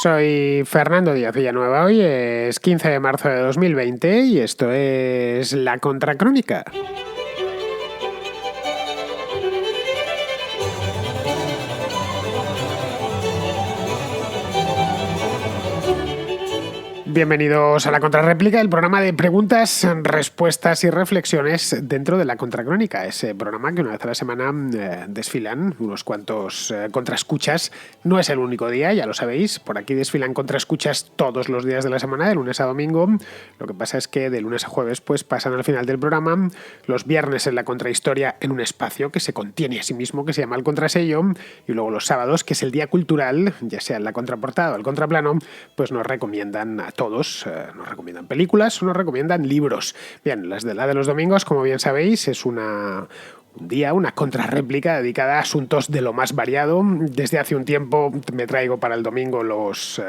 Soy Fernando Díaz Villanueva, hoy es 15 de marzo de 2020 y esto es La Contracrónica. Bienvenidos a La Contrarréplica, el programa de preguntas, respuestas y reflexiones dentro de La Contracrónica. Ese programa que una vez a la semana desfilan unos cuantos contraescuchas. No es el único día, ya lo sabéis. Por aquí desfilan contraescuchas todos los días de la semana, de lunes a domingo. Lo que pasa es que de lunes a jueves pues pasan al final del programa. Los viernes en La Contrahistoria en un espacio que se contiene a sí mismo, que se llama El Contrasello. Y luego los sábados, que es el día cultural, ya sea en la contraportada o el contraplano, pues nos recomiendan a todos, nos recomiendan películas o nos recomiendan libros. Bien, la de los domingos, como bien sabéis, es un día, una contrarréplica dedicada a asuntos de lo más variado. Desde hace un tiempo me traigo para el domingo los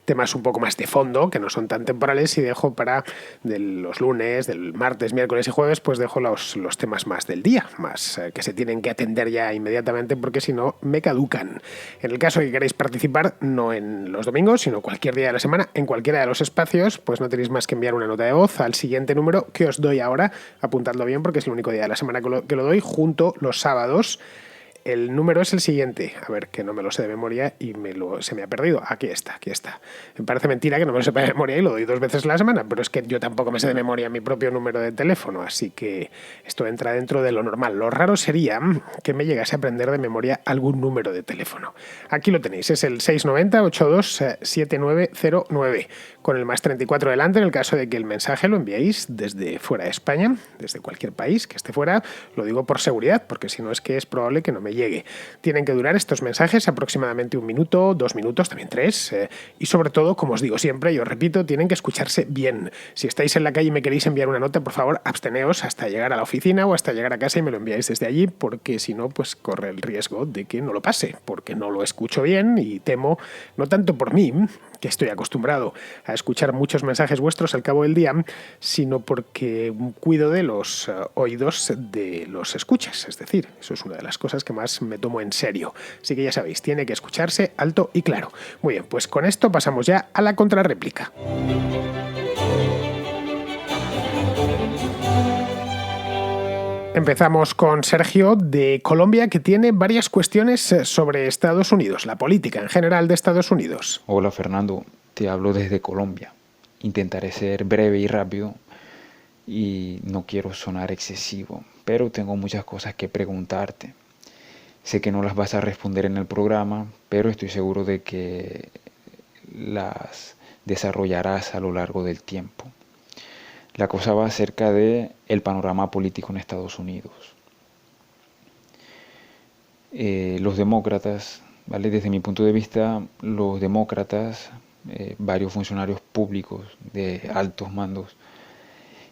temas un poco más de fondo, que no son tan temporales, y dejo para los lunes, del martes, miércoles y jueves, pues dejo los temas más del día, más que se tienen que atender ya inmediatamente, porque si no me caducan. En el caso de que queréis participar, no en los domingos, sino cualquier día de la semana, en cualquiera de los espacios, pues no tenéis más que enviar una nota de voz al siguiente número que os doy ahora. Apuntadlo bien porque es el único día de la semana que lo doy, junto los sábados. El número es el siguiente. A ver, que no me lo sé de memoria y se me ha perdido. Aquí está. Me parece mentira que no me lo sepa de memoria y lo doy 2 veces a la semana, pero es que yo tampoco me sé de memoria mi propio número de teléfono, así que esto entra dentro de lo normal. Lo raro sería que me llegase a aprender de memoria algún número de teléfono. Aquí lo tenéis, es el 690-827909, con el más 34 delante en el caso de que el mensaje lo enviéis desde fuera de España, desde cualquier país que esté fuera. Lo digo por seguridad, porque si no es que es probable que no me llegue. Tienen que durar estos mensajes aproximadamente 1 minuto, 2 minutos, también 3, y sobre todo, como os digo siempre, y os repito, tienen que escucharse bien. Si estáis en la calle y me queréis enviar una nota, por favor, absteneos hasta llegar a la oficina o hasta llegar a casa y me lo enviáis desde allí, porque si no, pues corre el riesgo de que no lo pase, porque no lo escucho bien y temo, no tanto por mí, que estoy acostumbrado a escuchar muchos mensajes vuestros al cabo del día, sino porque cuido de los oídos de los escuchas. Es decir, eso es una de las cosas que más me tomo en serio. Así que ya sabéis, tiene que escucharse alto y claro. Muy bien, pues con esto pasamos ya a la contrarréplica. Empezamos con Sergio de Colombia, que tiene varias cuestiones sobre Estados Unidos, la política en general de Estados Unidos. Hola Fernando, te hablo desde Colombia. Intentaré ser breve y rápido y no quiero sonar excesivo, pero tengo muchas cosas que preguntarte. Sé que no las vas a responder en el programa, pero estoy seguro de que las desarrollarás a lo largo del tiempo. La cosa va acerca de el panorama político en Estados Unidos. Los demócratas, ¿vale? Desde mi punto de vista, los demócratas, varios funcionarios públicos de altos mandos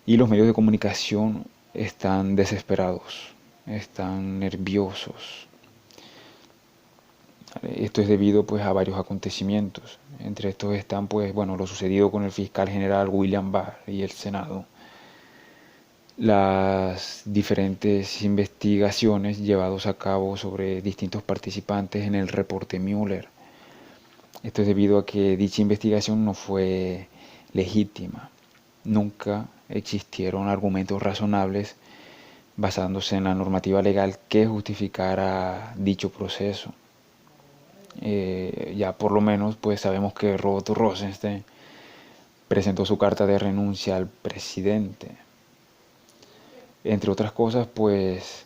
y los medios de comunicación están desesperados, están nerviosos. ¿Vale? Esto es debido pues a varios acontecimientos. Entre estos están pues lo sucedido con el fiscal general William Barr y el Senado. Las diferentes investigaciones llevadas a cabo sobre distintos participantes en el reporte Mueller. Esto es debido a que dicha investigación no fue legítima. Nunca existieron argumentos razonables basándose en la normativa legal que justificara dicho proceso. Ya por lo menos pues sabemos que Robert Rosenstein presentó su carta de renuncia al presidente. Entre otras cosas, pues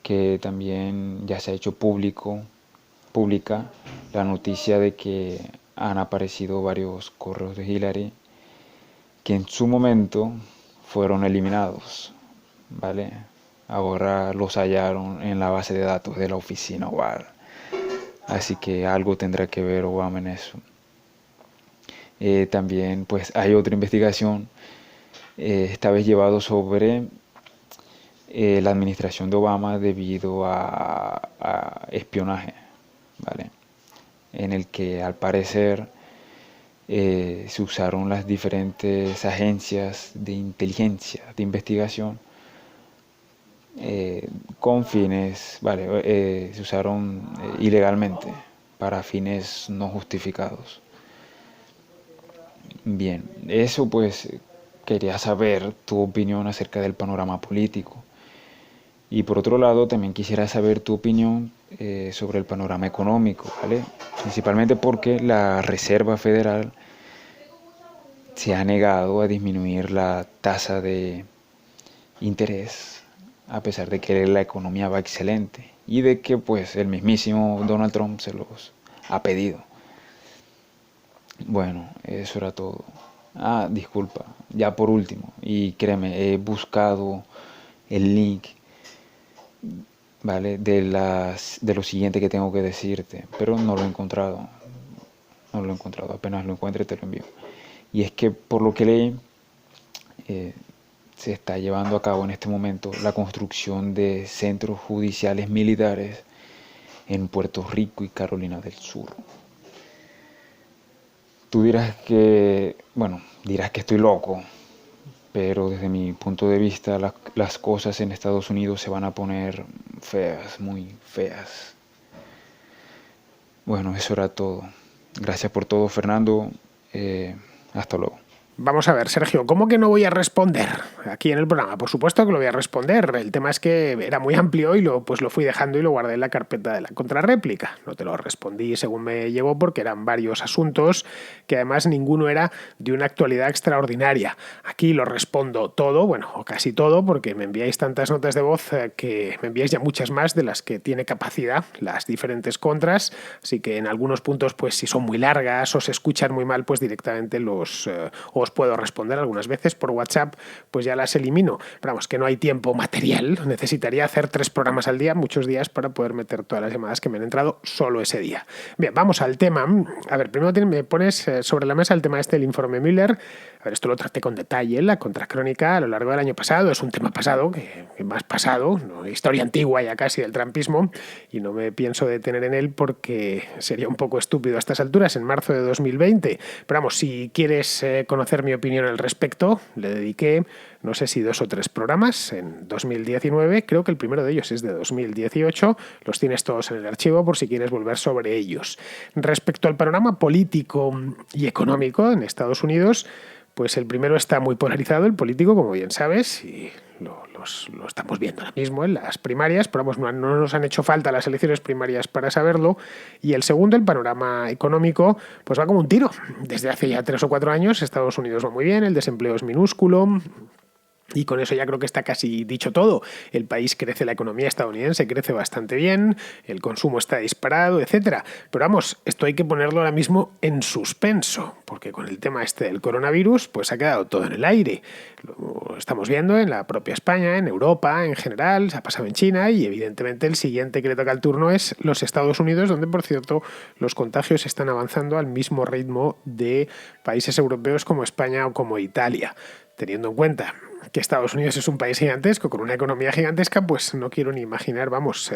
que también ya se ha hecho pública la noticia de que han aparecido varios correos de Hillary que en su momento fueron eliminados, ¿vale? Ahora los hallaron en la base de datos de la oficina Oval. Así que algo tendrá que ver Obama en eso. También pues hay otra investigación, esta vez llevado sobre la administración de Obama debido a espionaje, ¿vale? En el que al parecer se usaron las diferentes agencias de inteligencia, de investigación, con fines, se usaron ilegalmente para fines no justificados. Bien, eso pues quería saber tu opinión acerca del panorama político. Y por otro lado, también quisiera saber tu opinión sobre el panorama económico, ¿vale? Principalmente porque la Reserva Federal se ha negado a disminuir la tasa de interés, a pesar de que la economía va excelente y de que pues el mismísimo Donald Trump se los ha pedido. Bueno, eso era todo. Ah, disculpa, ya por último, y créeme, he buscado el link, ¿vale? De lo siguiente que tengo que decirte, pero no lo he encontrado. No lo he encontrado, apenas lo encuentre te lo envío. Y es que por lo que leí, eh, se está llevando a cabo en este momento la construcción de centros judiciales militares en Puerto Rico y Carolina del Sur. Tú dirás que, bueno, dirás que estoy loco, pero desde mi punto de vista las cosas en Estados Unidos se van a poner feas, muy feas. Bueno, eso era todo. Gracias por todo, Fernando. Hasta luego. Vamos a ver, Sergio, ¿cómo que no voy a responder aquí en el programa? Por supuesto que lo voy a responder. El tema es que era muy amplio y lo fui dejando y lo guardé en la carpeta de la contrarréplica. No te lo respondí según me llegó porque eran varios asuntos que además ninguno era de una actualidad extraordinaria. Aquí lo respondo todo, bueno, o casi todo, porque me enviáis tantas notas de voz que me enviáis ya muchas más de las que tiene capacidad las diferentes contras. Así que en algunos puntos, pues si son muy largas o se escuchan muy mal, pues directamente os puedo responder algunas veces por WhatsApp, pues ya las elimino. Pero vamos, que no hay tiempo material. Necesitaría hacer 3 programas al día, muchos días, para poder meter todas las llamadas que me han entrado solo ese día. Bien, vamos al tema. A ver, primero me pones sobre la mesa el tema del informe Müller. A ver, esto lo traté con detalle en la contracrónica a lo largo del año pasado. Es un tema pasado, que más pasado, ¿no? Historia antigua ya casi del trumpismo, y no me pienso detener en él porque sería un poco estúpido a estas alturas, en marzo de 2020. Pero vamos, si quieres conocer mi opinión al respecto, le dediqué, no sé si 2 o 3 programas en 2019, creo que el primero de ellos es de 2018, los tienes todos en el archivo por si quieres volver sobre ellos. Respecto al panorama político y económico en Estados Unidos, pues el primero está muy polarizado, el político, como bien sabes, y lo estamos viendo ahora mismo en las primarias, pero vamos, no nos han hecho falta las elecciones primarias para saberlo. Y el segundo, el panorama económico, pues va como un tiro. Desde hace ya 3 o 4 años Estados Unidos va muy bien, el desempleo es minúsculo. Y con eso ya creo que está casi dicho todo. El país crece, la economía estadounidense crece bastante bien, el consumo está disparado, etcétera. Pero vamos, esto hay que ponerlo ahora mismo en suspenso, porque con el tema este del coronavirus, pues ha quedado todo en el aire. Lo estamos viendo en la propia España, en Europa, en general, se ha pasado en China y evidentemente el siguiente que le toca el turno es los Estados Unidos, donde por cierto los contagios están avanzando al mismo ritmo de países europeos como España o como Italia. Teniendo en cuenta que Estados Unidos es un país gigantesco, con una economía gigantesca, pues no quiero ni imaginar, vamos,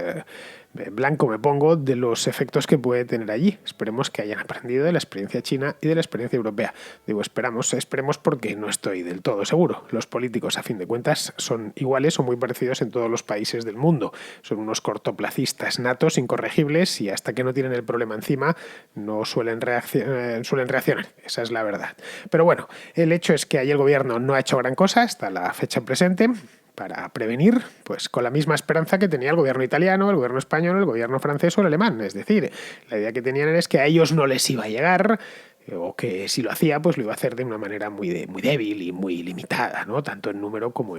blanco me pongo de los efectos que puede tener allí. Esperemos que hayan aprendido de la experiencia china y de la experiencia europea. Digo, esperemos porque no estoy del todo seguro. Los políticos, a fin de cuentas, son iguales o muy parecidos en todos los países del mundo. Son unos cortoplacistas natos, incorregibles, y hasta que no tienen el problema encima, no suelen reaccionar. Esa es la verdad. Pero bueno, el hecho es que ahí el gobierno no ha hecho gran cosa hasta la fecha presente para prevenir, pues con la misma esperanza que tenía el gobierno italiano, el gobierno español, el gobierno francés o el alemán. Es decir, la idea que tenían es que a ellos no les iba a llegar, o que si lo hacía, pues lo iba a hacer de una manera muy débil y muy limitada, ¿no? Tanto en número como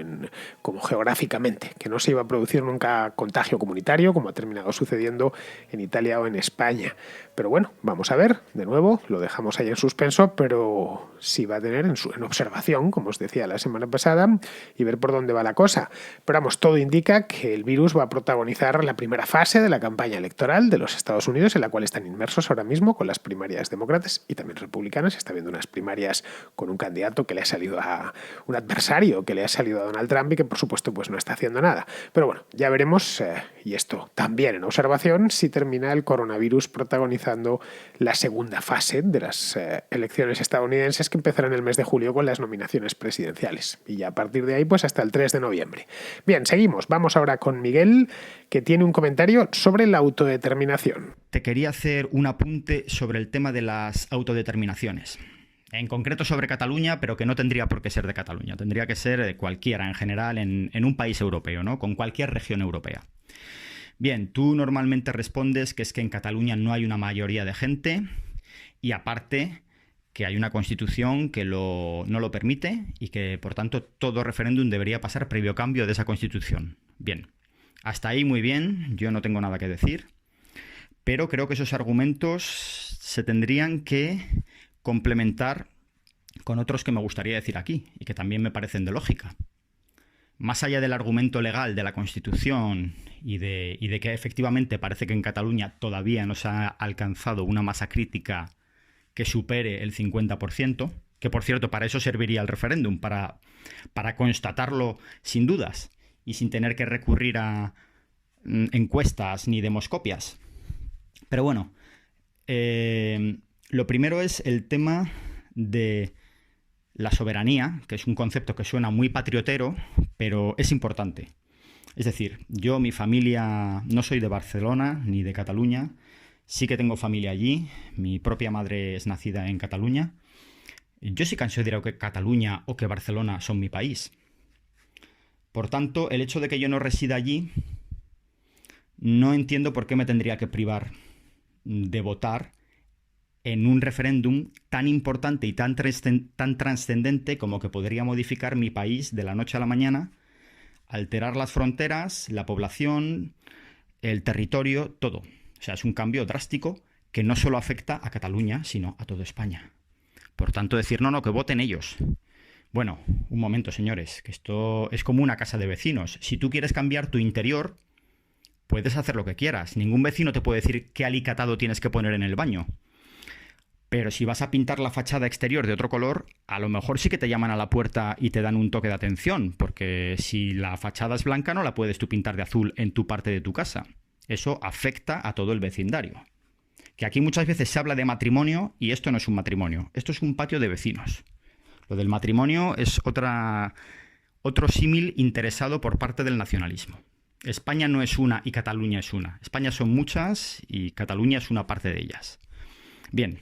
geográficamente, que no se iba a producir nunca contagio comunitario, como ha terminado sucediendo en Italia o en España. Pero bueno, vamos a ver, de nuevo, lo dejamos ahí en suspenso, pero sí va a tener en observación, como os decía la semana pasada, y ver por dónde va la cosa. Pero vamos, todo indica que el virus va a protagonizar la primera fase de la campaña electoral de los Estados Unidos, en la cual están inmersos ahora mismo con las primarias demócratas y también republicanas. Está viendo unas primarias con un candidato que le ha salido a un adversario que le ha salido a Donald Trump y que por supuesto pues no está haciendo nada. Pero bueno, ya veremos, y esto también en observación, si termina el coronavirus protagonizando la segunda fase de las elecciones estadounidenses, que empezarán el mes de julio con las nominaciones presidenciales. Y ya a partir de ahí pues hasta el 3 de noviembre. Bien, seguimos. Vamos ahora con Miguel, que tiene un comentario sobre la autodeterminación. Te quería hacer un apunte sobre el tema de las autodeterminaciones. En concreto sobre Cataluña, pero que no tendría por qué ser de Cataluña. Tendría que ser de cualquiera en general en un país europeo, ¿no? Con cualquier región europea. Bien, tú normalmente respondes que es que en Cataluña no hay una mayoría de gente y aparte que hay una constitución que no lo permite y que por tanto todo referéndum debería pasar previo cambio de esa constitución. Bien, hasta ahí muy bien, yo no tengo nada que decir, pero creo que esos argumentos se tendrían que complementar con otros que me gustaría decir aquí y que también me parecen de lógica. Más allá del argumento legal de la Constitución y de que efectivamente parece que en Cataluña todavía no se ha alcanzado una masa crítica que supere el 50%, que por cierto para eso serviría el referéndum, para constatarlo sin dudas y sin tener que recurrir a encuestas ni demoscopias. Pero bueno, lo primero es el tema de la soberanía, que es un concepto que suena muy patriotero, pero es importante. Es decir, yo, mi familia, no soy de Barcelona ni de Cataluña, sí que tengo familia allí, mi propia madre es nacida en Cataluña. Yo sí considero que Cataluña o que Barcelona son mi país. Por tanto, el hecho de que yo no resida allí, no entiendo por qué me tendría que privar de votar en un referéndum tan importante y tan trascendente como que podría modificar mi país de la noche a la mañana, alterar las fronteras, la población, el territorio, todo. O sea, es un cambio drástico que no solo afecta a Cataluña, sino a toda España. Por tanto, decir, no, que voten ellos. Bueno, un momento, señores, que esto es como una casa de vecinos. Si tú quieres cambiar tu interior, puedes hacer lo que quieras. Ningún vecino te puede decir qué alicatado tienes que poner en el baño. Pero si vas a pintar la fachada exterior de otro color, a lo mejor sí que te llaman a la puerta y te dan un toque de atención, porque si la fachada es blanca no la puedes tú pintar de azul en tu parte de tu casa. Eso afecta a todo el vecindario. Que aquí muchas veces se habla de matrimonio y esto no es un matrimonio, esto es un patio de vecinos. Lo del matrimonio es otro símil interesado por parte del nacionalismo. España no es una y Cataluña es una. España son muchas y Cataluña es una parte de ellas. Bien.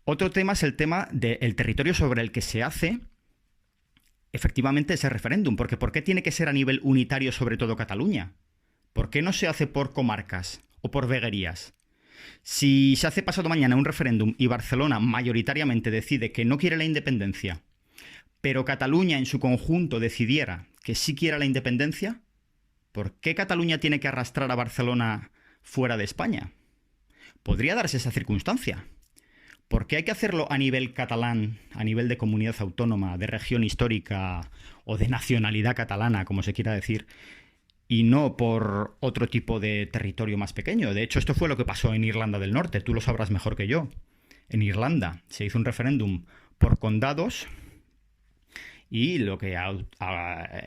Otro tema es el tema del territorio sobre el que se hace efectivamente ese referéndum. Porque ¿por qué tiene que ser a nivel unitario sobre todo Cataluña? ¿Por qué no se hace por comarcas o por veguerías? Si se hace pasado mañana un referéndum y Barcelona mayoritariamente decide que no quiere la independencia, pero Cataluña en su conjunto decidiera que sí quiere la independencia, ¿por qué Cataluña tiene que arrastrar a Barcelona fuera de España? Podría darse esa circunstancia. ¿Por qué hay que hacerlo a nivel catalán, a nivel de comunidad autónoma, de región histórica o de nacionalidad catalana, como se quiera decir, y no por otro tipo de territorio más pequeño? De hecho, esto fue lo que pasó en Irlanda del Norte, tú lo sabrás mejor que yo. En Irlanda se hizo un referéndum por condados y lo que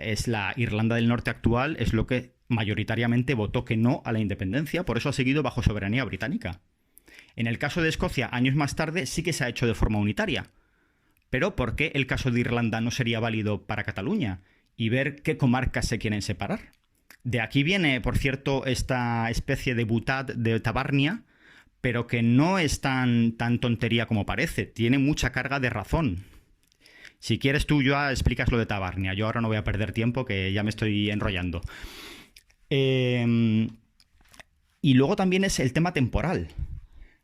es la Irlanda del Norte actual es lo que mayoritariamente votó que no a la independencia, por eso ha seguido bajo soberanía británica. En el caso de Escocia, años más tarde, sí que se ha hecho de forma unitaria. Pero ¿por qué el caso de Irlanda no sería válido para Cataluña? Y ver qué comarcas se quieren separar. De aquí viene, por cierto, esta especie de butad de Tabárnia, pero que no es tan tontería como parece. Tiene mucha carga de razón. Si quieres tú, ya explicas lo de Tabárnia. Yo ahora no voy a perder tiempo, que ya me estoy enrollando. Y luego también es el tema temporal.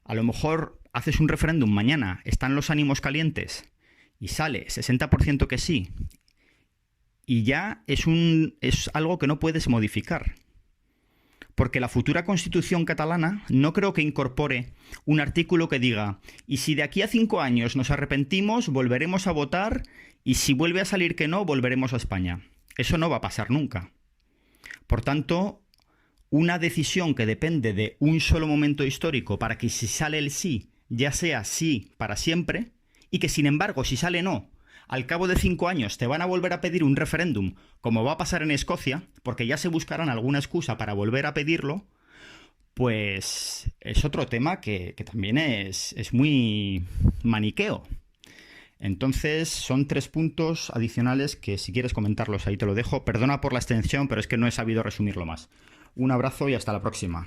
A lo mejor haces un referéndum mañana, están los ánimos calientes y sale 60% que sí y ya es algo que no puedes modificar. Porque la futura Constitución catalana no creo que incorpore un artículo que diga y si de aquí a 5 años nos arrepentimos, volveremos a votar y si vuelve a salir que no, volveremos a España. Eso no va a pasar nunca. Por tanto, una decisión que depende de un solo momento histórico para que si sale el sí, ya sea sí para siempre, y que sin embargo si sale no, al cabo de 5 años te van a volver a pedir un referéndum, como va a pasar en Escocia, porque ya se buscarán alguna excusa para volver a pedirlo, pues es otro tema que también es muy maniqueo. Entonces son 3 puntos adicionales que si quieres comentarlos ahí te lo dejo. Perdona por la extensión, pero es que no he sabido resumirlo más. Un abrazo y hasta la próxima.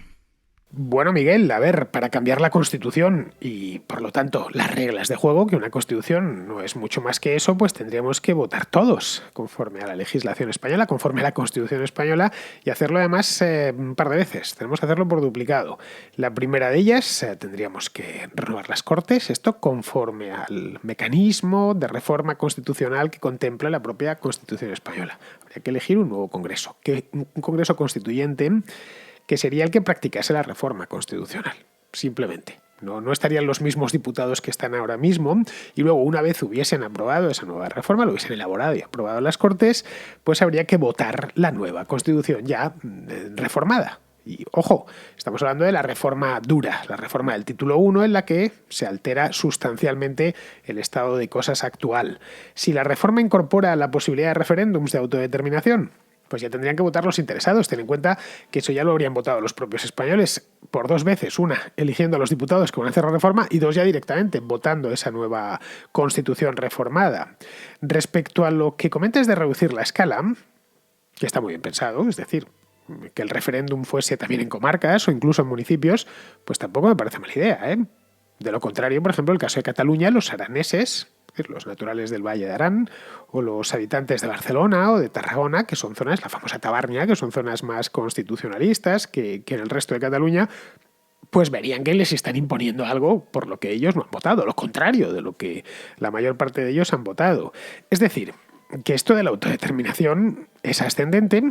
Bueno, Miguel, a ver, para cambiar la Constitución y, por lo tanto, las reglas de juego, que una Constitución no es mucho más que eso, pues tendríamos que votar todos conforme a la legislación española, conforme a la Constitución española, y hacerlo además un par de veces. Tenemos que hacerlo por duplicado. La primera de ellas, tendríamos que renovar las Cortes, esto conforme al mecanismo de reforma constitucional que contempla la propia Constitución española. Habría que elegir un nuevo Congreso, un Congreso constituyente que sería el que practicase la reforma constitucional, simplemente. No estarían los mismos diputados que están ahora mismo, y luego, una vez hubiesen aprobado esa nueva reforma, lo hubiesen elaborado y aprobado en las Cortes, pues habría que votar la nueva Constitución ya reformada. Y ojo, estamos hablando de la reforma dura, la reforma del título 1, en la que se altera sustancialmente el estado de cosas actual. Si la reforma incorpora la posibilidad de referéndums de autodeterminación, pues ya tendrían que votar los interesados. Ten en cuenta que eso ya lo habrían votado los propios españoles por 2 veces. Una, eligiendo a los diputados que van a hacer la reforma, y 2, ya directamente votando esa nueva Constitución reformada. Respecto a lo que comentas de reducir la escala, que está muy bien pensado, es decir, que el referéndum fuese también en comarcas o incluso en municipios, pues tampoco me parece mala idea, ¿eh? De lo contrario, por ejemplo, el caso de Cataluña, los araneses, los naturales del Valle de Arán, o los habitantes de Barcelona o de Tarragona, que son zonas, la famosa Tabarnia, que son zonas más constitucionalistas que en el resto de Cataluña, pues verían que les están imponiendo algo por lo que ellos no han votado, lo contrario de lo que la mayor parte de ellos han votado. Es decir, que esto de la autodeterminación es ascendente,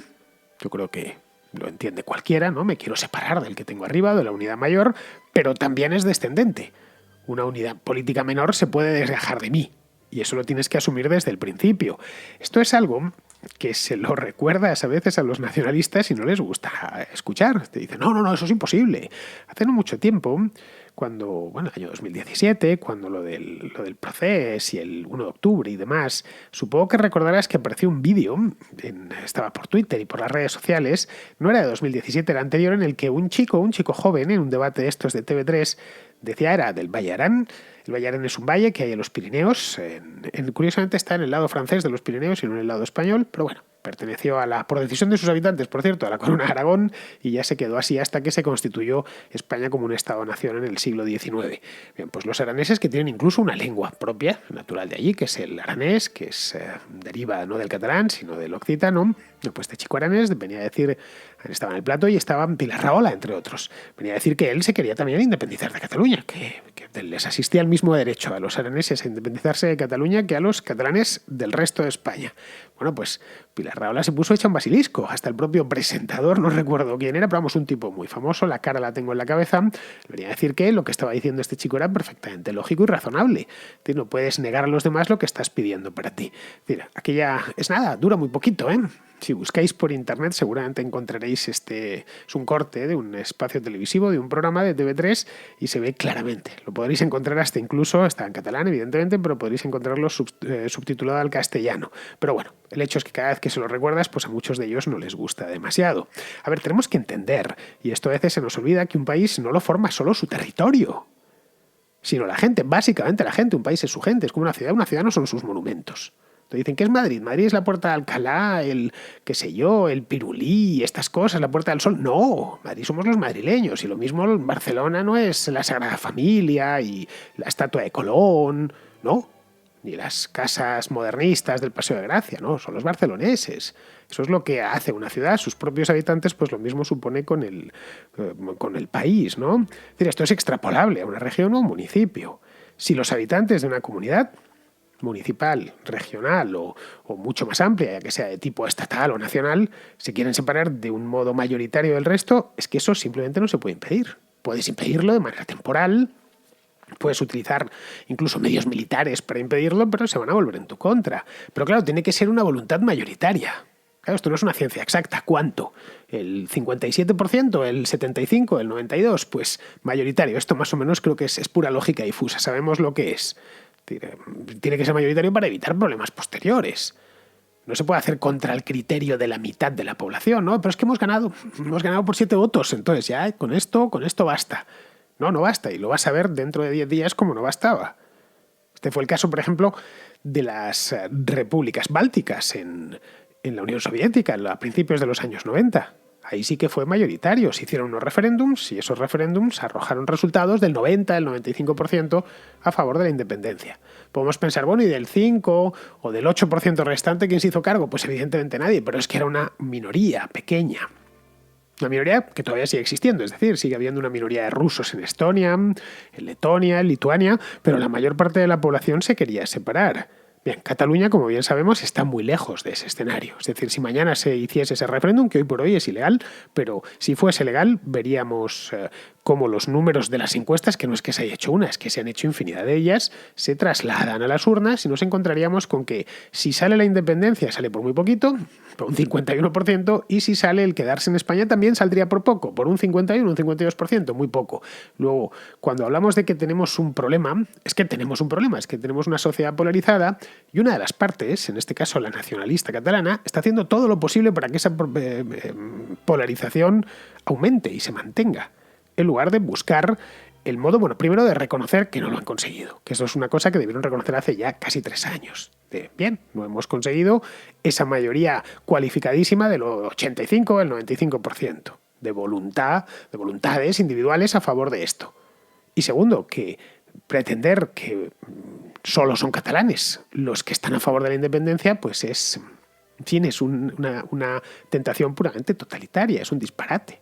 yo creo que lo entiende cualquiera, ¿no? Me quiero separar del que tengo arriba, de la unidad mayor, pero también es descendente. Una unidad política menor se puede desgajar de mí, y eso lo tienes que asumir desde el principio. Esto es algo que se lo recuerdas a veces a los nacionalistas y no les gusta escuchar. Te dicen, no, eso es imposible. Hace no mucho tiempo, cuando, bueno, el año 2017, cuando lo del proceso y el 1 de octubre y demás, supongo que recordarás que apareció un vídeo, estaba por Twitter y por las redes sociales, no era de 2017, era anterior, en el que un chico joven, en un debate de estos de TV3, decía, era del Valle Arán. El Valle Arán es un valle que hay en los Pirineos. Curiosamente está en el lado francés de los Pirineos y no en el lado español, pero bueno, perteneció por decisión de sus habitantes, por cierto, a la Corona de Aragón, y ya se quedó así hasta que se constituyó España como un Estado-nación en el siglo XIX. Bien, pues los araneses, que tienen incluso una lengua propia, natural de allí, que es el aranés, que deriva no del catalán, sino del occitano. Pues este chico aranés venía a decir, estaba en el plato y estaba Pilar Rahola, entre otros. Venía a decir que él se quería también independizar de Cataluña, que les asistía el mismo derecho a los araneses a independizarse de Cataluña que a los catalanes del resto de España. Bueno, pues Pilar Rahola se puso hecha un basilisco. Hasta el propio presentador, no recuerdo quién era, pero vamos, un tipo muy famoso, la cara la tengo en la cabeza, venía a decir que lo que estaba diciendo este chico era perfectamente lógico y razonable. No puedes negar a los demás lo que estás pidiendo para ti. Aquella es nada, dura muy poquito, ¿eh? Si buscáis por internet seguramente encontraréis es un corte de un espacio televisivo, de un programa de TV3, y se ve claramente. Lo podréis encontrar hasta incluso, está en catalán evidentemente, pero podréis encontrarlo subtitulado al castellano. Pero bueno, el hecho es que cada vez que se lo recuerdas, pues a muchos de ellos no les gusta demasiado. A ver, tenemos que entender, y esto a veces se nos olvida, que un país no lo forma solo su territorio, sino la gente, básicamente la gente. Un país es su gente, es como una ciudad no son sus monumentos. Te dicen que es Madrid. Madrid es la Puerta de Alcalá, el Pirulí, estas cosas, la Puerta del Sol. No, Madrid somos los madrileños. Y lo mismo Barcelona no es la Sagrada Familia y la estatua de Colón, no. Ni las casas modernistas del Paseo de Gracia, no, son los barceloneses. Eso es lo que hace una ciudad, sus propios habitantes, pues lo mismo supone con el país, ¿no? Es decir, esto es extrapolable a una región o un municipio. Si los habitantes de una comunidad municipal, regional o mucho más amplia, ya que sea de tipo estatal o nacional, se quieren separar de un modo mayoritario del resto, es que eso simplemente no se puede impedir. Puedes impedirlo de manera temporal, puedes utilizar incluso medios militares para impedirlo, pero se van a volver en tu contra. Pero claro, tiene que ser una voluntad mayoritaria. Claro, esto no es una ciencia exacta. ¿Cuánto? ¿El 57%? ¿El 75%? ¿El 92%? Pues mayoritario. Esto más o menos creo que es pura lógica difusa. Sabemos lo que es. Tiene que ser mayoritario para evitar problemas posteriores. No se puede hacer contra el criterio de la mitad de la población, ¿no? Pero es que hemos ganado por 7 votos, entonces ya con esto basta. No basta, y lo vas a ver dentro de 10 días como no bastaba. Este fue el caso, por ejemplo, de las repúblicas bálticas en la Unión Soviética a principios de los años 90. Ahí sí que fue mayoritario. Se hicieron unos referéndums y esos referéndums arrojaron resultados del 90, el 95% a favor de la independencia. Podemos pensar, bueno, ¿y del 5 o del 8% restante quién se hizo cargo? Pues evidentemente nadie, pero es que era una minoría pequeña. Una minoría que todavía sigue existiendo, es decir, sigue habiendo una minoría de rusos en Estonia, en Letonia, en Lituania, pero la mayor parte de la población se quería separar. Bien, Cataluña, como bien sabemos, está muy lejos de ese escenario. Es decir, si mañana se hiciese ese referéndum, que hoy por hoy es ilegal, pero si fuese legal, veríamos cómo los números de las encuestas, que no es que se haya hecho una, es que se han hecho infinidad de ellas, se trasladan a las urnas y nos encontraríamos con que si sale la independencia, sale por muy poquito, por un 51%, y si sale el quedarse en España también saldría por poco, por un 51, un 52%, muy poco. Luego, cuando hablamos de que tenemos un problema, es que tenemos un problema, es que tenemos una sociedad polarizada y una de las partes, en este caso la nacionalista catalana, está haciendo todo lo posible para que esa polarización aumente y se mantenga, en lugar de buscar el modo, bueno, primero de reconocer que no lo han conseguido, que eso es una cosa que debieron reconocer hace ya casi 3 años. Bien, no hemos conseguido esa mayoría cualificadísima del 85 al 95% de voluntad, de voluntades individuales a favor de esto. Y segundo, que pretender que solo son catalanes los que están a favor de la independencia, pues es, en fin, es una tentación puramente totalitaria, es un disparate.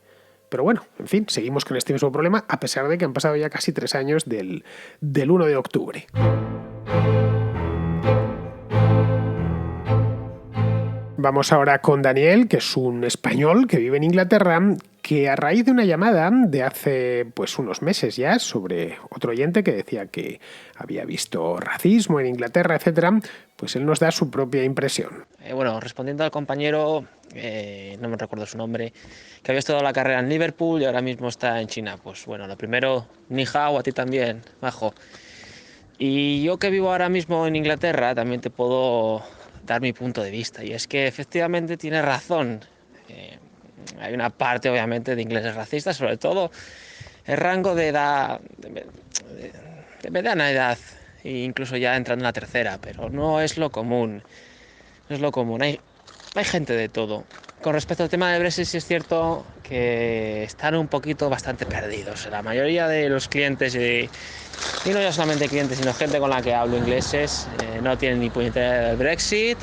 Pero bueno, en fin, seguimos con este mismo problema a pesar de que han pasado ya casi 3 años del 1 de octubre. Vamos ahora con Daniel, que es un español que vive en Inglaterra, que a raíz de una llamada de hace pues unos meses ya sobre otro oyente que decía que había visto racismo en Inglaterra, etcétera, pues él nos da su propia impresión. Bueno, respondiendo al compañero, no me recuerdo su nombre, que había estudiado la carrera en Liverpool y ahora mismo está en China. Pues bueno, lo primero, ni hao, a ti también, majo. Y yo que vivo ahora mismo en Inglaterra también te puedo dar mi punto de vista, y es que efectivamente tiene razón. Hay una parte obviamente de ingleses racistas, sobre todo el rango de edad, de mediana edad, e incluso ya entrando en la tercera, pero no es lo común. No es lo común, hay gente de todo. Con respecto al tema del Brexit, sí es cierto que están un poquito bastante perdidos. La mayoría de los clientes, y no ya solamente clientes, sino gente con la que hablo ingleses, no tienen ni puñetera del Brexit,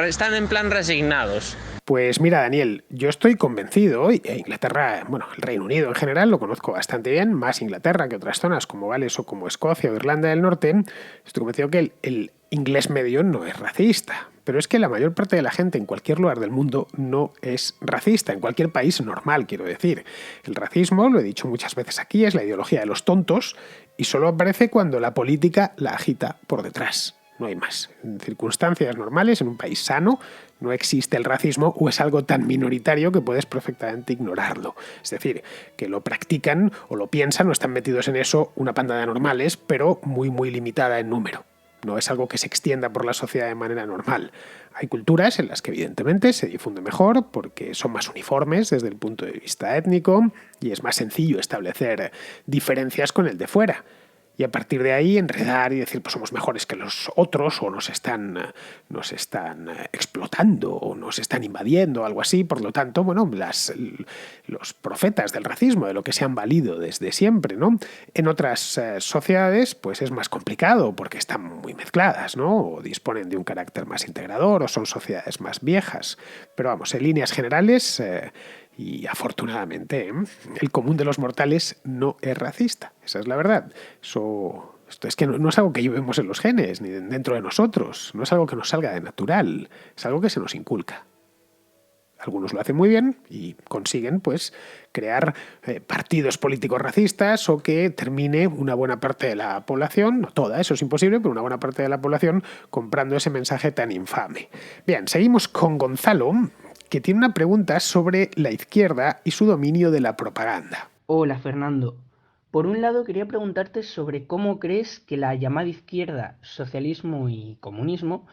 están en plan resignados. Pues mira, Daniel, yo estoy convencido, y Inglaterra, bueno, el Reino Unido en general lo conozco bastante bien, más Inglaterra que otras zonas como Gales o como Escocia o Irlanda del Norte, estoy convencido que el inglés medio no es racista. Pero es que la mayor parte de la gente en cualquier lugar del mundo no es racista, en cualquier país normal, quiero decir. El racismo, lo he dicho muchas veces aquí, es la ideología de los tontos y solo aparece cuando la política la agita por detrás. No hay más. En circunstancias normales, en un país sano, no existe el racismo o es algo tan minoritario que puedes perfectamente ignorarlo. Es decir, que lo practican o lo piensan o están metidos en eso una panda de anormales, pero muy, muy limitada en número. No es algo que se extienda por la sociedad de manera normal. Hay culturas en las que evidentemente se difunde mejor porque son más uniformes desde el punto de vista étnico y es más sencillo establecer diferencias con el de fuera. Y a partir de ahí enredar y decir pues somos mejores que los otros o nos están explotando o nos están invadiendo o algo así. Por lo tanto, bueno, los profetas del racismo, de lo que se han valido desde siempre, ¿no? En otras sociedades pues es más complicado porque están muy mezcladas, ¿no? O disponen de un carácter más integrador o son sociedades más viejas. Pero vamos, en líneas generales... Y afortunadamente, el común de los mortales no es racista. Esa es la verdad. Esto es que no es algo que llevemos en los genes, ni dentro de nosotros. No es algo que nos salga de natural. Es algo que se nos inculca. Algunos lo hacen muy bien y consiguen pues crear partidos políticos racistas o que termine una buena parte de la población, no toda, eso es imposible, pero una buena parte de la población comprando ese mensaje tan infame. Bien, seguimos con Gonzalo, que tiene una pregunta sobre la izquierda y su dominio de la propaganda. Hola, Fernando. Por un lado, quería preguntarte sobre cómo crees que la llamada izquierda, socialismo y comunismo,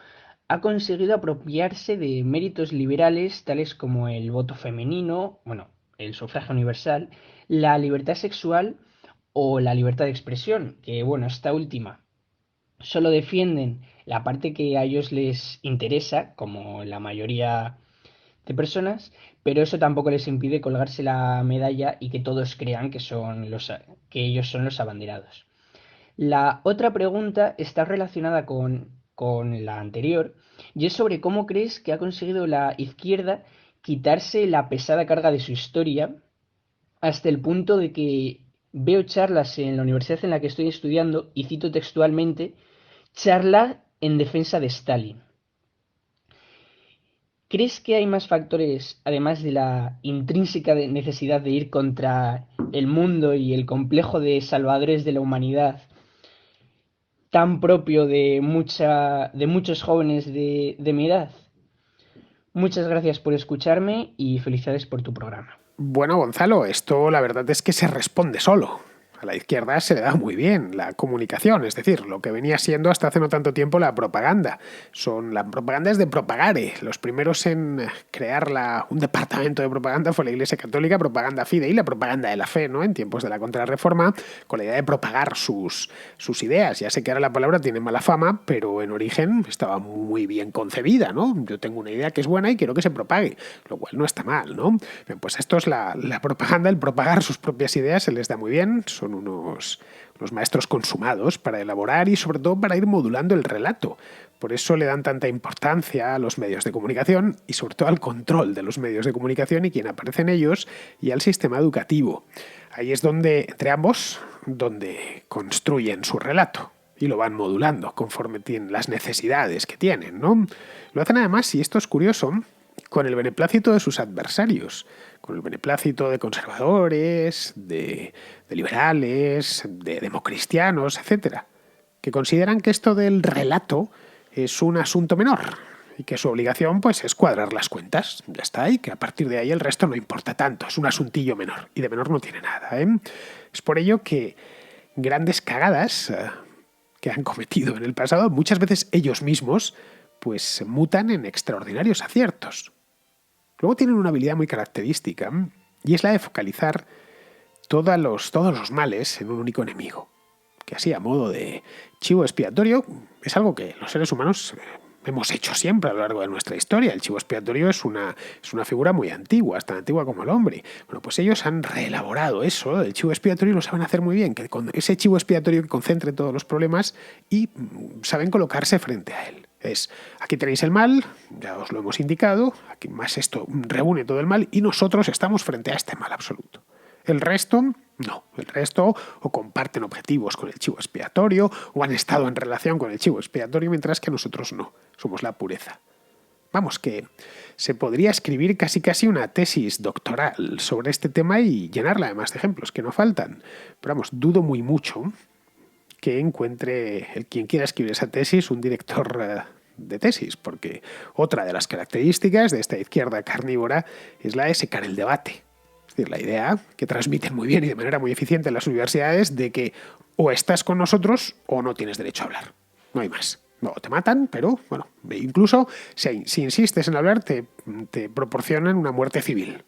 ha conseguido apropiarse de méritos liberales tales como el voto femenino, bueno, el sufragio universal, la libertad sexual o la libertad de expresión, que bueno, esta última solo defienden la parte que a ellos les interesa, como la mayoría de personas, pero eso tampoco les impide colgarse la medalla y que todos crean que ellos son los abanderados. La otra pregunta está relacionada con la anterior y es sobre cómo crees que ha conseguido la izquierda quitarse la pesada carga de su historia hasta el punto de que veo charlas en la universidad en la que estoy estudiando y cito textualmente, charla en defensa de Stalin. ¿Crees que hay más factores, además de la intrínseca necesidad de ir contra el mundo y el complejo de salvadores de la humanidad, tan propio de muchos jóvenes de mi edad? Muchas gracias por escucharme y felicidades por tu programa. Bueno, Gonzalo, esto la verdad es que se responde solo. A la izquierda se le da muy bien la comunicación, es decir, lo que venía siendo hasta hace no tanto tiempo la propaganda. La propaganda es de propagare. Los primeros en crear un departamento de propaganda fue la Iglesia Católica, Propaganda Fidei, la propaganda de la fe, ¿no? En tiempos de la Contrarreforma, con la idea de propagar sus ideas. Ya sé que ahora la palabra tiene mala fama, pero en origen estaba muy bien concebida, ¿no? Yo tengo una idea que es buena y quiero que se propague, lo cual no está mal, ¿no? Bien, pues esto es la propaganda, el propagar sus propias ideas se les da muy bien, son unos maestros consumados para elaborar y sobre todo para ir modulando el relato. Por eso le dan tanta importancia a los medios de comunicación y sobre todo al control de los medios de comunicación y quien aparece en ellos y al sistema educativo. Ahí es donde, entre ambos, donde construyen su relato y lo van modulando conforme tienen las necesidades que tienen, ¿no? Lo hacen además, y esto es curioso, con el beneplácito de sus adversarios, con el beneplácito de conservadores, de liberales, de democristianos, etcétera, que consideran que esto del relato es un asunto menor y que su obligación pues es cuadrar las cuentas, ya está, y que a partir de ahí el resto no importa tanto, es un asuntillo menor, y de menor no tiene nada, ¿eh? Es por ello que grandes cagadas que han cometido en el pasado, muchas veces ellos mismos pues mutan en extraordinarios aciertos. Luego tienen una habilidad muy característica y es la de focalizar todos los males en un único enemigo, que así a modo de chivo expiatorio es algo que los seres humanos hemos hecho siempre a lo largo de nuestra historia. El chivo expiatorio es una figura muy antigua, tan antigua como el hombre. Bueno, pues ellos han reelaborado eso, el chivo expiatorio, y lo saben hacer muy bien, que con ese chivo expiatorio que concentre todos los problemas y saben colocarse frente a él. Aquí tenéis el mal, ya os lo hemos indicado, aquí más esto reúne todo el mal y nosotros estamos frente a este mal absoluto. El resto, no. El resto o comparten objetivos con el chivo expiatorio o han estado en relación con el chivo expiatorio, mientras que nosotros no. Somos la pureza. Vamos, que se podría escribir casi una tesis doctoral sobre este tema y llenarla además de ejemplos que no faltan. Pero vamos, dudo muy mucho que encuentre quien quiera escribir esa tesis un director de tesis, porque otra de las características de esta izquierda carnívora es la de secar el debate. Es decir, la idea que transmiten muy bien y de manera muy eficiente en las universidades de que o estás con nosotros o no tienes derecho a hablar. No hay más. No, te matan, pero bueno, incluso si insistes en hablar te proporcionan una muerte civil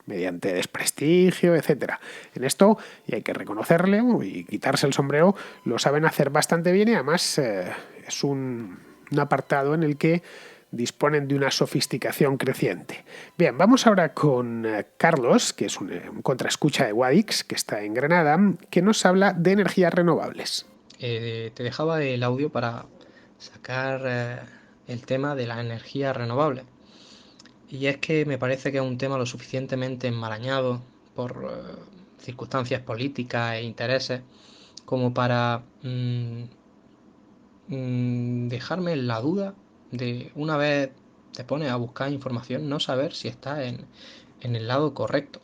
mediante desprestigio, etcétera. En esto, y hay que reconocerle y quitarse el sombrero, lo saben hacer bastante bien y además es un apartado en el que disponen de una sofisticación creciente. Bien, vamos ahora con Carlos, que es un contraescucha de Guadix, que está en Granada, que nos habla de energías renovables. Te dejaba el audio para sacar el tema de la energía renovable. Y es que me parece que es un tema lo suficientemente enmarañado por circunstancias políticas e intereses como para dejarme en la duda de, una vez te pones a buscar información, no saber si estás en el lado correcto.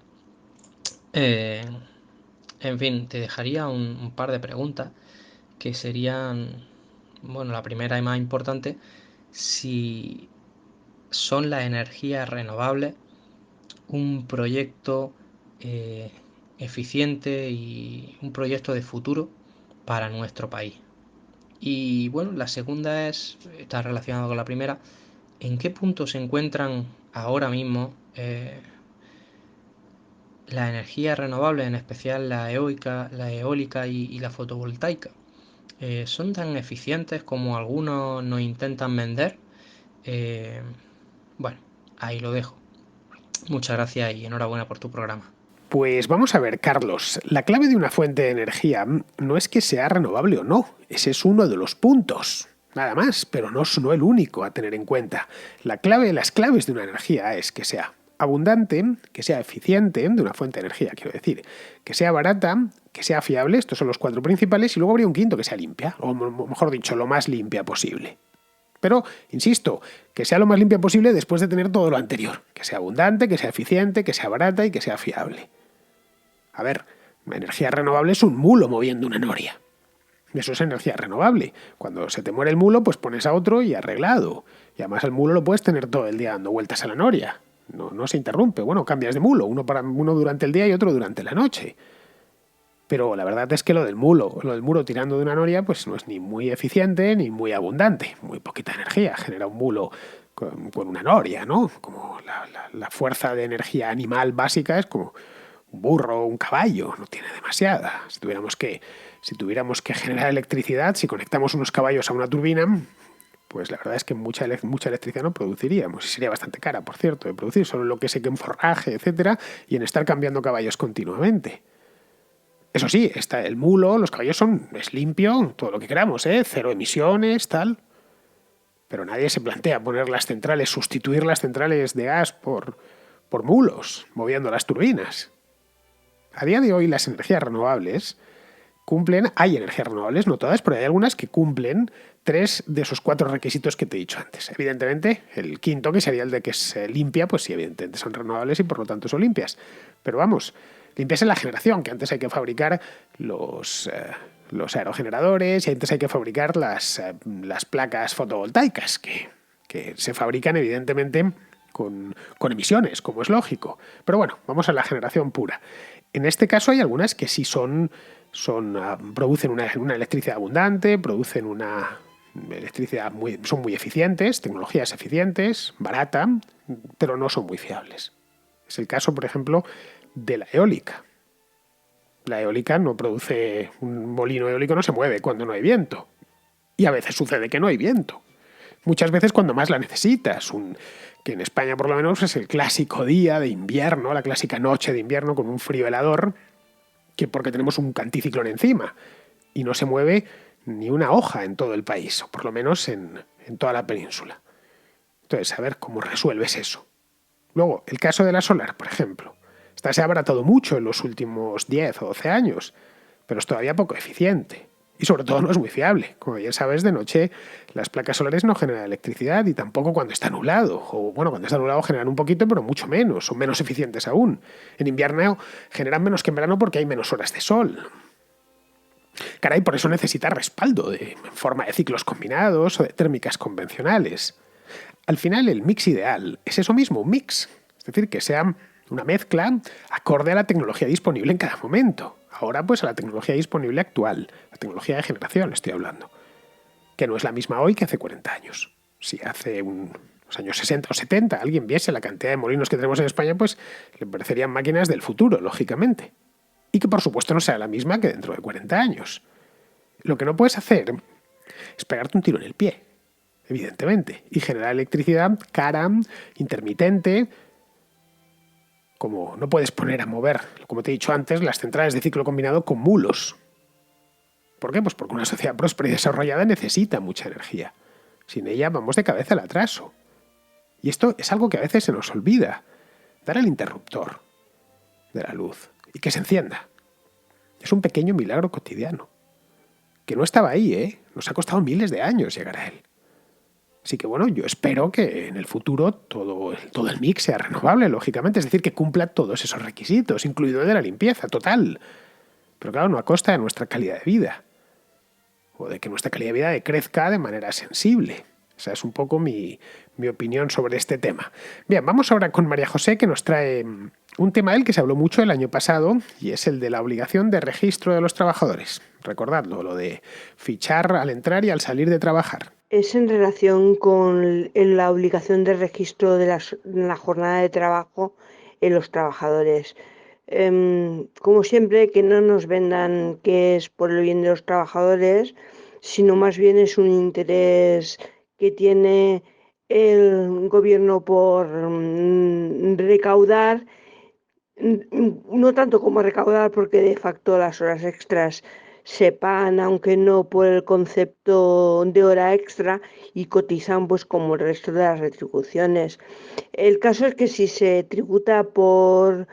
En fin, te dejaría un par de preguntas que serían, bueno, la primera y más importante, si son las energías renovables un proyecto eficiente y un proyecto de futuro para nuestro país. Y bueno, la segunda está relacionada con la primera. ¿En qué punto se encuentran ahora mismo las energías renovables, en especial la eólica y la fotovoltaica? ¿Son tan eficientes como algunos nos intentan vender? Bueno, ahí lo dejo. Muchas gracias y enhorabuena por tu programa. Pues vamos a ver, Carlos, la clave de una fuente de energía no es que sea renovable o no, ese es uno de los puntos. Nada más, pero no el único a tener en cuenta. Las claves de una energía es que sea abundante, que sea eficiente, de una fuente de energía, quiero decir, que sea barata, que sea fiable, estos son los 4 principales, y luego habría un quinto, que sea limpia, o mejor dicho, lo más limpia posible. Pero, insisto, que sea lo más limpia posible después de tener todo lo anterior, que sea abundante, que sea eficiente, que sea barata y que sea fiable. A ver, la energía renovable es un mulo moviendo una noria. Eso es energía renovable. Cuando se te muere el mulo, pues pones a otro y arreglado. Y además el mulo lo puedes tener todo el día dando vueltas a la noria. No se interrumpe. Bueno, cambias de mulo, uno durante el día y otro durante la noche. Pero la verdad es que lo del mulo tirando de una noria, pues no es ni muy eficiente ni muy abundante. Muy poquita energía genera un mulo con una noria, ¿no? Como la fuerza de energía animal básica es como un burro o un caballo, no tiene demasiada. Si tuviéramos que generar electricidad, si conectamos unos caballos a una turbina, pues la verdad es que mucha electricidad no produciríamos. Y sería bastante cara, por cierto, de producir, solo lo que sé que en forraje, etcétera, y en estar cambiando caballos continuamente. Eso sí, está el mulo, los caballos es limpio, todo lo que queramos, cero emisiones, tal. Pero nadie se plantea sustituir las centrales de gas por mulos, moviendo las turbinas. A día de hoy las energías renovables hay energías renovables, no todas, pero hay algunas que cumplen 3 de esos 4 requisitos que te he dicho antes. Evidentemente, el quinto, que sería el de que se limpia, pues sí, evidentemente son renovables y por lo tanto son limpias. Pero vamos, limpias en la generación, que antes hay que fabricar los aerogeneradores y antes hay que fabricar las placas fotovoltaicas, que se fabrican evidentemente con emisiones, como es lógico. Pero bueno, vamos a la generación pura. En este caso hay algunas que sí producen una electricidad abundante, producen una electricidad son muy eficientes, tecnologías eficientes, barata, pero no son muy fiables. Es el caso, por ejemplo, de la eólica. La eólica no produce, un molino eólico no se mueve cuando no hay viento. Y a veces sucede que no hay viento. Muchas veces cuando más la necesitas, que en España por lo menos es el clásico día de invierno, la clásica noche de invierno con un frío helador, que porque tenemos un anticiclón encima y no se mueve ni una hoja en todo el país, o por lo menos en toda la península. Entonces, a ver cómo resuelves eso. Luego, el caso de la solar, por ejemplo. Esta se ha abaratado mucho en los últimos 10 o 12 años, pero es todavía poco eficiente. Y sobre todo no es muy fiable. Como bien sabes, de noche las placas solares no generan electricidad y tampoco cuando está nublado. O bueno, cuando está nublado generan un poquito, pero mucho menos. Son menos eficientes aún. En invierno generan menos que en verano porque hay menos horas de sol. Caray, por eso necesita respaldo en forma de ciclos combinados o de térmicas convencionales. Al final, el mix ideal es eso mismo, un mix. Es decir, que sea una mezcla acorde a la tecnología disponible en cada momento. Ahora, pues a la tecnología disponible actual, la tecnología de generación estoy hablando, que no es la misma hoy que hace 40 años. Si hace los años 60 o 70 alguien viese la cantidad de molinos que tenemos en España, pues le parecerían máquinas del futuro, lógicamente. Y que por supuesto no sea la misma que dentro de 40 años. Lo que no puedes hacer es pegarte un tiro en el pie, evidentemente, y generar electricidad cara, intermitente. Como no puedes poner a mover, como te he dicho antes, las centrales de ciclo combinado con mulos. ¿Por qué? Pues porque una sociedad próspera y desarrollada necesita mucha energía. Sin ella vamos de cabeza al atraso. Y esto es algo que a veces se nos olvida. Dar al interruptor de la luz y que se encienda. Es un pequeño milagro cotidiano. Que no estaba ahí, ¿eh? Nos ha costado miles de años llegar a él. Así que bueno, yo espero que en el futuro todo el mix sea renovable, lógicamente, es decir, que cumpla todos esos requisitos, incluido el de la limpieza total. Pero claro, no a costa de nuestra calidad de vida, o de que nuestra calidad de vida decrezca de manera sensible. Esa es un poco mi opinión sobre este tema. Bien, vamos ahora con María José, que nos trae un tema del que se habló mucho el año pasado, y es el de la obligación de registro de los trabajadores. Recordadlo, lo de fichar al entrar y al salir de trabajar. Es en relación con la obligación de registro de la jornada de trabajo en los trabajadores. Como siempre, que no nos vendan que es por el bien de los trabajadores, sino más bien es un interés que tiene el gobierno por recaudar, no tanto como recaudar, porque de facto las horas extras se pagan, aunque no por el concepto de hora extra, y cotizan pues como el resto de las retribuciones. El caso es que si se tributa por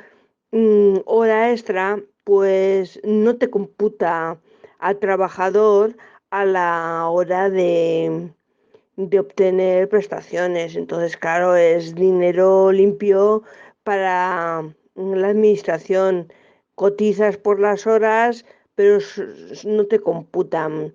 hora extra, pues no te computa al trabajador a la hora de obtener prestaciones. Entonces, claro, es dinero limpio para la administración. Cotizas por las horas, pero no te computan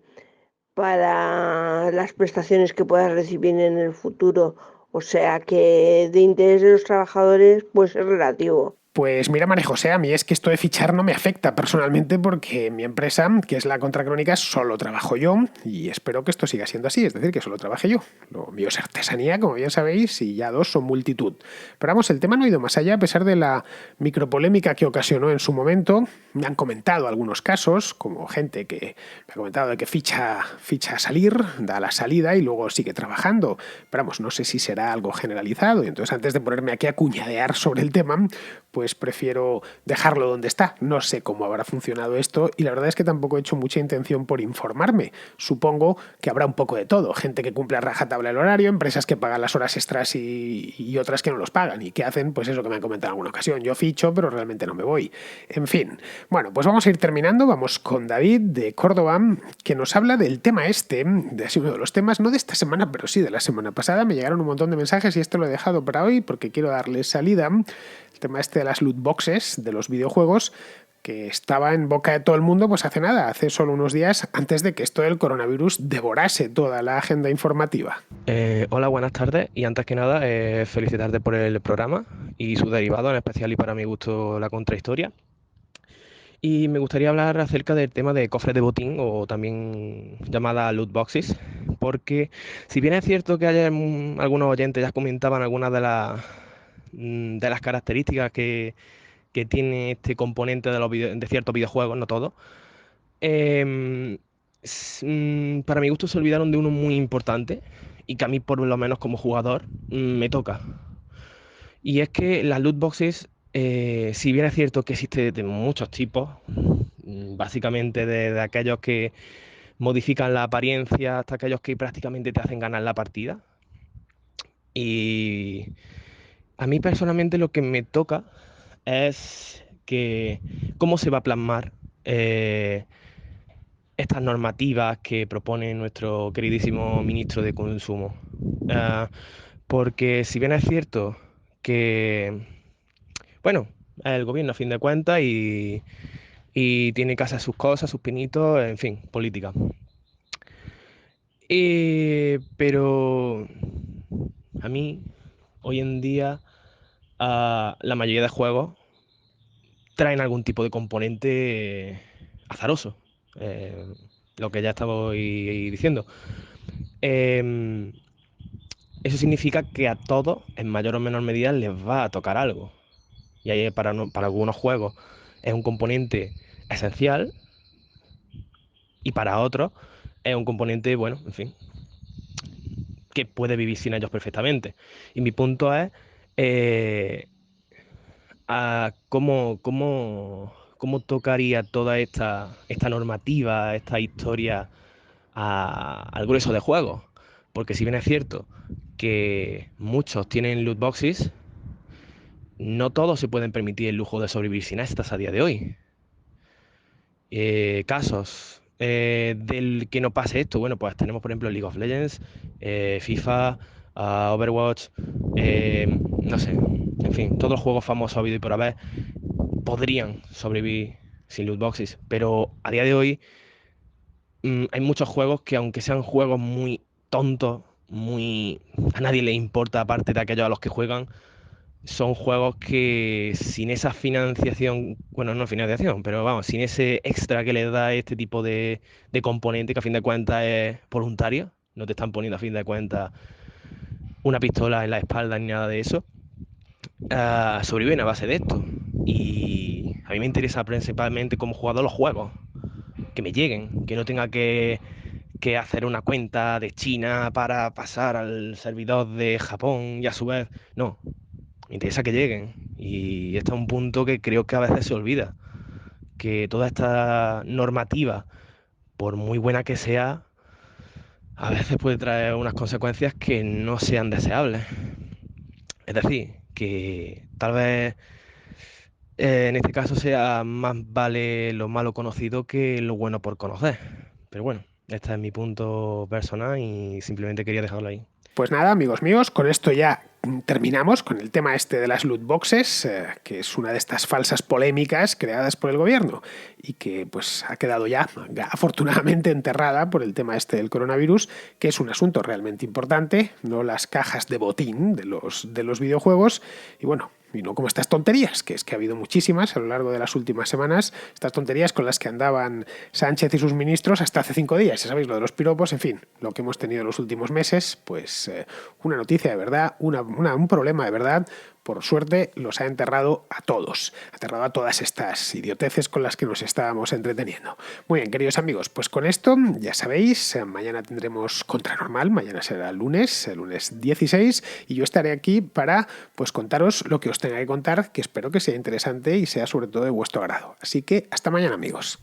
para las prestaciones que puedas recibir en el futuro. O sea que de interés de los trabajadores, pues es relativo. Pues mira, María José, a mí es que esto de fichar no me afecta personalmente porque en mi empresa, que es la Contracrónica, solo trabajo yo y espero que esto siga siendo así, es decir, que solo trabaje yo. Lo mío es artesanía, como bien sabéis, y ya dos son multitud. Pero vamos, el tema no ha ido más allá a pesar de la micropolémica que ocasionó en su momento. Me han comentado algunos casos, como gente que me ha comentado de que ficha a salir, da la salida y luego sigue trabajando. Pero vamos, no sé si será algo generalizado. Y entonces, antes de ponerme aquí a cuñadear sobre el tema, pues prefiero dejarlo donde está. No sé cómo habrá funcionado esto y la verdad es que tampoco he hecho mucha intención por informarme. Supongo que habrá un poco de todo. Gente que cumple a rajatabla el horario, empresas que pagan las horas extras y otras que no los pagan y que hacen pues eso que me han comentado en alguna ocasión. Yo ficho, pero realmente no me voy. En fin. Bueno, pues vamos a ir terminando. Vamos con David de Córdoba, que nos habla del tema este, de así uno de los temas, no de esta semana, pero sí de la semana pasada. Me llegaron un montón de mensajes y esto lo he dejado para hoy porque quiero darle salida. El tema este de las loot boxes de los videojuegos, que estaba en boca de todo el mundo pues hace nada, hace solo unos días antes de que esto del coronavirus devorase toda la agenda informativa. Hola, buenas tardes y antes que nada felicitarte por el programa y su derivado, en especial y para mi gusto la contrahistoria. Y me gustaría hablar acerca del tema de cofres de botín o también llamada loot boxes, porque si bien es cierto que hay algunos oyentes ya comentaban algunas de las características que tiene este componente de ciertos videojuegos, no todos, para mi gusto se olvidaron de uno muy importante y que a mí por lo menos como jugador me toca. Y es que las loot boxes, si bien es cierto que existe de muchos tipos, básicamente de aquellos que modifican la apariencia hasta aquellos que prácticamente te hacen ganar la partida. Y a mí personalmente lo que me toca es que cómo se va a plasmar estas normativas que propone nuestro queridísimo ministro de Consumo. Porque si bien es cierto que, bueno, el gobierno a fin de cuentas y tiene que hacer sus cosas, sus pinitos, en fin, política. Pero a mí, hoy en día, la mayoría de juegos traen algún tipo de componente azaroso. Lo que ya estaba diciendo. Em, Eso significa que a todos, en mayor o menor medida, les va a tocar algo. Y ahí para algunos juegos es un componente esencial y para otros es un componente, bueno, en fin, que puede vivir sin ellos perfectamente. Y mi punto es cómo tocaría toda esta normativa, esta historia al grueso de juegos. Porque si bien es cierto que muchos tienen loot boxes, no todos se pueden permitir el lujo de sobrevivir sin estas a día de hoy. Casos del que no pase esto, bueno, pues tenemos por ejemplo League of Legends, FIFA, Overwatch, no sé, en fin, todos los juegos famosos habido y por haber podrían sobrevivir sin loot boxes, pero a día de hoy hay muchos juegos que aunque sean juegos muy tontos, a nadie le importa aparte de aquellos a los que juegan, son juegos que sin esa financiación, bueno, no financiación, pero vamos, sin ese extra que le da este tipo de componente que a fin de cuentas es voluntario, no te están poniendo a fin de cuentas una pistola en la espalda ni nada de eso, sobreviven a base de esto. Y a mí me interesa principalmente como jugador los juegos, que me lleguen, que no tenga que que hacer una cuenta de China para pasar al servidor de Japón y a su vez, no, me interesa que lleguen. Y este es un punto que creo que a veces se olvida, que toda esta normativa, por muy buena que sea, a veces puede traer unas consecuencias que no sean deseables. Es decir, que tal vez en este caso sea más vale lo malo conocido que lo bueno por conocer. Pero bueno, este es mi punto personal y simplemente quería dejarlo ahí. Pues nada, amigos míos, con esto ya terminamos con el tema este de las loot boxes, que es una de estas falsas polémicas creadas por el gobierno y que pues ha quedado ya afortunadamente enterrada por el tema este del coronavirus, que es un asunto realmente importante, no las cajas de botín de los videojuegos. Y bueno, y no como estas tonterías, que es que ha habido muchísimas a lo largo de las últimas semanas, estas tonterías con las que andaban Sánchez y sus ministros hasta hace 5 días, ya sabéis, lo de los piropos, en fin, lo que hemos tenido en los últimos meses, pues una noticia de verdad, un problema de verdad. Por suerte los ha enterrado a todos, ha enterrado a todas estas idioteces con las que nos estábamos entreteniendo. Muy bien, queridos amigos, pues con esto ya sabéis, mañana tendremos Contranormal, mañana será el lunes 16, y yo estaré aquí para pues contaros lo que os tenga que contar, que espero que sea interesante y sea sobre todo de vuestro agrado. Así que hasta mañana, amigos.